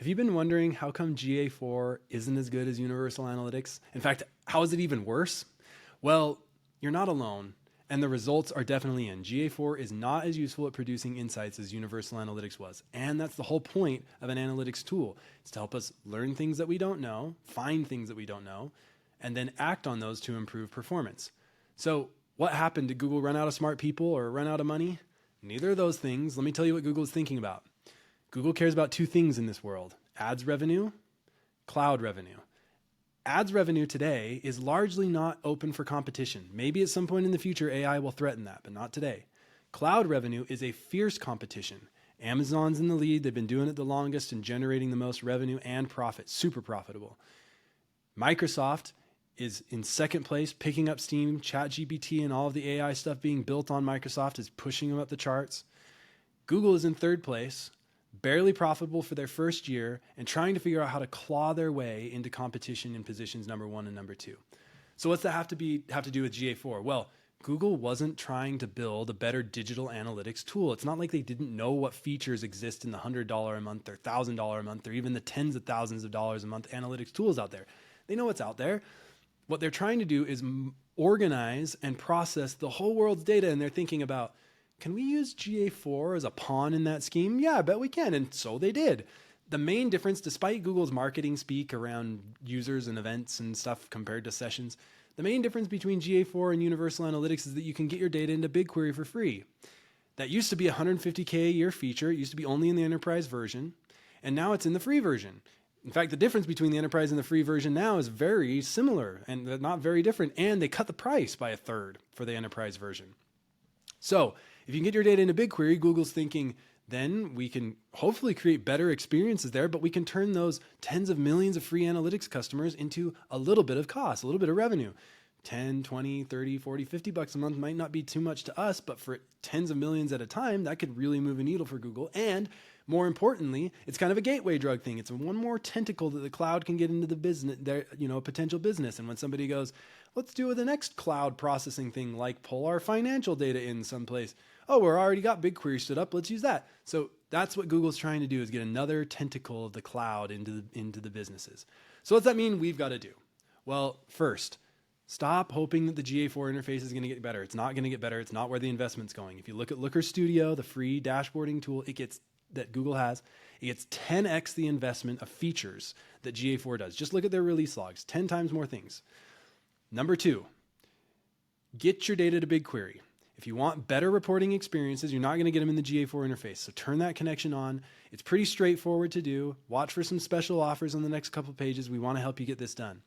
Have you been wondering how come GA4 isn't as good as Universal Analytics? In fact, how is it even worse? Well, you're not alone, and the results are definitely in. GA4 is not as useful at producing insights as Universal Analytics was, and that's the whole point of an analytics tool. It's to help us learn things that we don't know, find things that we don't know, and then act on those to improve performance. So what happened? Did Google run out of smart people or run out of money? Neither of those things. Let me tell you what Google is thinking about. Google cares about two things in this world: ads revenue, cloud revenue. Ads revenue today is largely not open for competition. Maybe at some point in the future, AI will threaten that, but not today. Cloud revenue is a fierce competition. Amazon's in the lead. They've been doing it the longest and generating the most revenue and profit, super profitable. Microsoft is in second place, picking up steam. ChatGPT and all of the AI stuff being built on Microsoft is pushing them up the charts. Google is in third place, barely profitable for their first year, and trying to figure out how to claw their way into competition in positions number 1 and number 2. So what's that have to do with GA4? Well, Google wasn't trying to build a better digital analytics tool. It's not like they didn't know what features exist in the $100 a month or $1,000 a month or even the tens of thousands of dollars a month analytics tools out there. They know what's out there. What they're trying to do is organize and process the whole world's data, and they're thinking about, can we use GA4 as a pawn in that scheme? Yeah, I bet we can. And so they did. The main difference, despite Google's marketing speak around users and events and stuff compared to sessions, the main difference between GA4 and Universal Analytics is that you can get your data into BigQuery for free. That used to be a $150K a year feature. It used to be only in the enterprise version, and now it's in the free version. In fact, the difference between the enterprise and the free version now is very similar and not very different, and they cut the price by a third for the enterprise version. So if you can get your data into BigQuery, Google's thinking, then we can hopefully create better experiences there, but we can turn those tens of millions of free analytics customers into a little bit of cost, a little bit of revenue. 10, 20, 30, 40, 50 bucks a month might not be too much to us, but for tens of millions at a time, that could really move a needle for Google. And more importantly, it's kind of a gateway drug thing. It's one more tentacle that the cloud can get into the business, a potential business. And when somebody goes, let's do the next cloud processing thing, like pull our financial data in someplace. Oh, we're already got BigQuery stood up. Let's use that. So that's what Google's trying to do, is get another tentacle of the cloud into the businesses. So what's that mean we've got to do? Well, first, stop hoping that the GA4 interface is going to get better. It's not going to get better. It's not where the investment's going. If you look at Looker Studio, the free dashboarding tool, that Google has, it gets 10x the investment of features that GA4 does. Just look at their release logs, 10 times more things. Number 2, get your data to BigQuery. If you want better reporting experiences, you're not going to get them in the GA4 interface. So turn that connection on. It's pretty straightforward to do. Watch for some special offers on the next couple of pages. We want to help you get this done.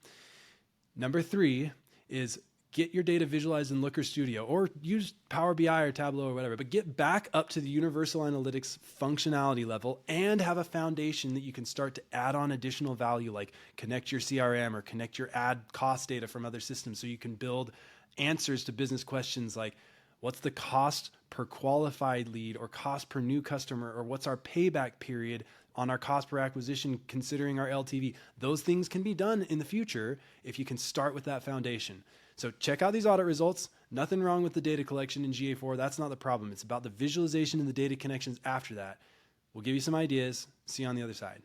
Number 3 is get your data visualized in Looker Studio, or use Power BI or Tableau or whatever, but get back up to the Universal Analytics functionality level and have a foundation that you can start to add on additional value, like connect your CRM or connect your ad cost data from other systems, so you can build answers to business questions like, what's the cost per qualified lead, or cost per new customer, or what's our payback period on our cost per acquisition considering our LTV? Those things can be done in the future if you can start with that foundation. So check out these audit results. Nothing wrong with the data collection in GA4. That's not the problem. It's about the visualization and the data connections after that. We'll give you some ideas. See you on the other side.